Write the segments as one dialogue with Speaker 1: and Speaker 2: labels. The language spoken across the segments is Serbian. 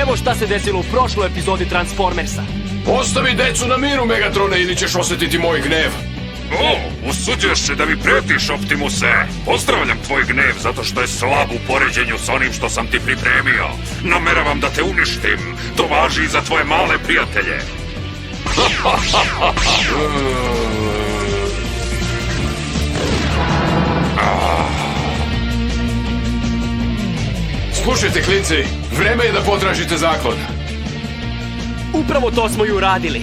Speaker 1: evo šta se desilo u prošloj epizodi Transformersa.
Speaker 2: Ostavi decu na miru, Megatrone, ili ćeš osjetiti moj gnev.
Speaker 3: Usuđuješ se da mi pretiš, Optimuse. Pozdravljam tvoj gnev zato što je slab u poređenju s onim što sam ti pripremio. Nameravam da te uništim. To važi i za tvoje male prijatelje.
Speaker 2: Slušajte, klinci, vreme je da potražite zaklon.
Speaker 1: Upravo to smo i uradili.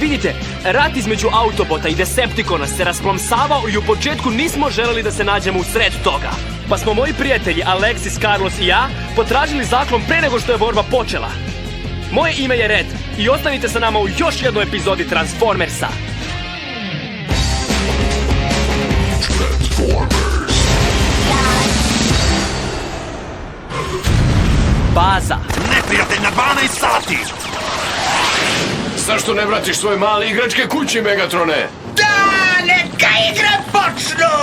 Speaker 1: Vidite, rat između Autobota i Decepticona se rasplomsavao i u početku nismo želeli da se nađemo u sred toga. Pa smo moji prijatelji Alexis, Carlos i ja potražili zaklon pre nego što je borba počela. Moje ime je Red i ostanite sa nama u još jednoj epizodi Transformersa. Baza.
Speaker 3: Neprijatelj na 12 sati!
Speaker 2: Zašto ne vratiš svoje male igračke kući, Megatrone?
Speaker 4: Da, neka igre počnu!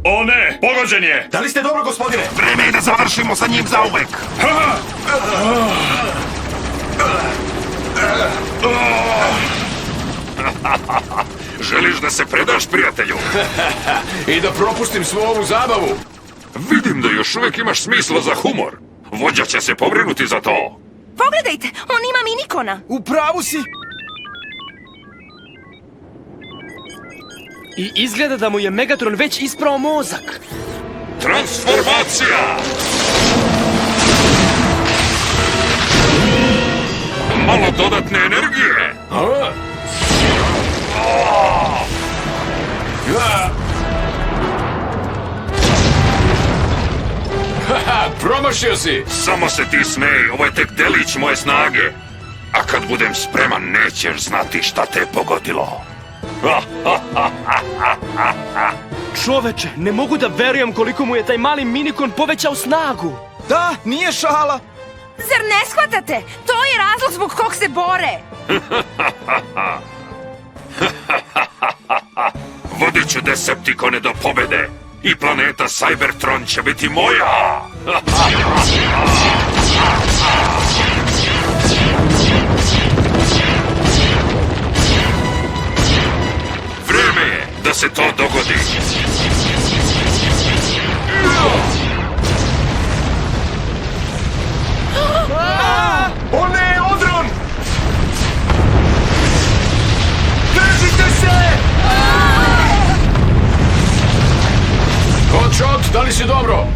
Speaker 3: O ne, pogođen je!
Speaker 4: Da li ste dobro, gospodine?
Speaker 3: Vreme je da završimo sa njim zauvek! Želiš da se predaš, prijatelju?
Speaker 2: I da propustim svu ovu zabavu?
Speaker 3: Vidim da još uvijek imaš smisla za humor. Vođa će se pobrinuti za to.
Speaker 5: Pogledajte, on ima minikona.
Speaker 4: U pravu si!
Speaker 1: I izgleda da mu je Megatron već isprao mozak.
Speaker 3: Transformacija! Malo dodatne energije!
Speaker 2: Haha, promašio si!
Speaker 3: Samo se ti smej, ovo je tek delić moje snage. A kad budem spreman, nećeš znati šta te je pogodilo.
Speaker 1: Čoveče, ne mogu da verujem koliko mu je taj mali minikon povećao snagu.
Speaker 4: Da, nije šala!
Speaker 5: Zar ne shvatate? To je razlog zbog kog se bore.
Speaker 3: Vodit ću Decepticone do pobede i planeta Cybertron će biti moja! Vreme je da se to dogodi!
Speaker 4: O ne, odron! Držite se!
Speaker 2: Hotshot, da li si dobro?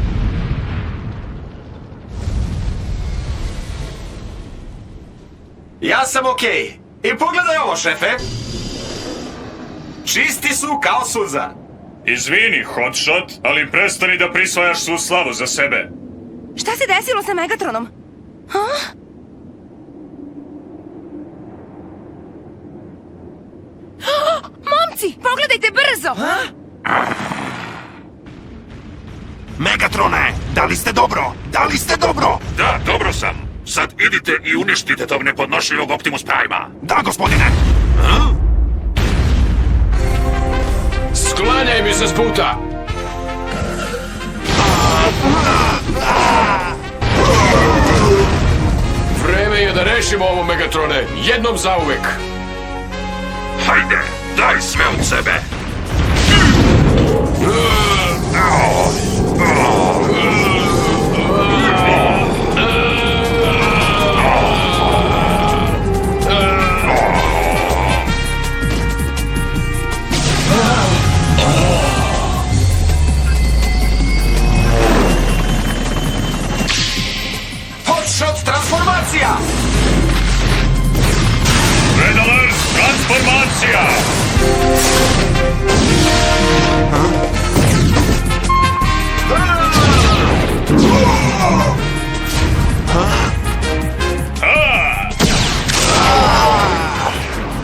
Speaker 4: Ja sam okej. I pogledaj ovo, šefe. Čisti su kao suza.
Speaker 6: Izvini, Hotshot, ali prestani da prisvajaš svu slavu za sebe.
Speaker 5: Šta se desilo sa Megatronom? Momci, pogledajte brzo!
Speaker 3: Megatrone, da li ste dobro? Da li ste dobro? Da, dobro sam. Sad idite i uništite tog nepodnošljivog Optimus Prima. Da, gospodine.
Speaker 2: Sklanjaj mi se s puta! Vreme je da rešimo ovo, Megatrone, jednom zauvek.
Speaker 3: Hajde, daj sve od sebe.
Speaker 4: Hotshot transformacija!
Speaker 6: Red Alert, transformacija!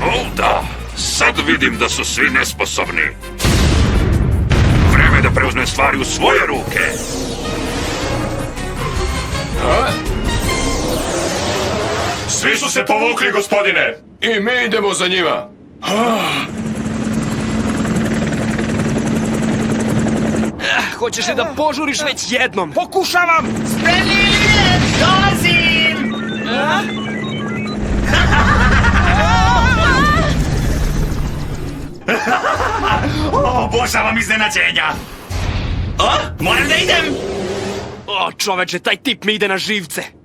Speaker 3: O da, sad vidim da su svi nesposobni. Vreme je da preuzmem stvari u svoje ruke.
Speaker 6: Svi su se povukli, gospodine!
Speaker 2: I mi idemo za njima.
Speaker 1: hoćeš li da požuriš već jednom?
Speaker 7: Pokušavam! Spremni ili dolazim! Obožavam iznenađenja! O, moram da idem!
Speaker 1: O, čoveče, taj tip mi ide na živce.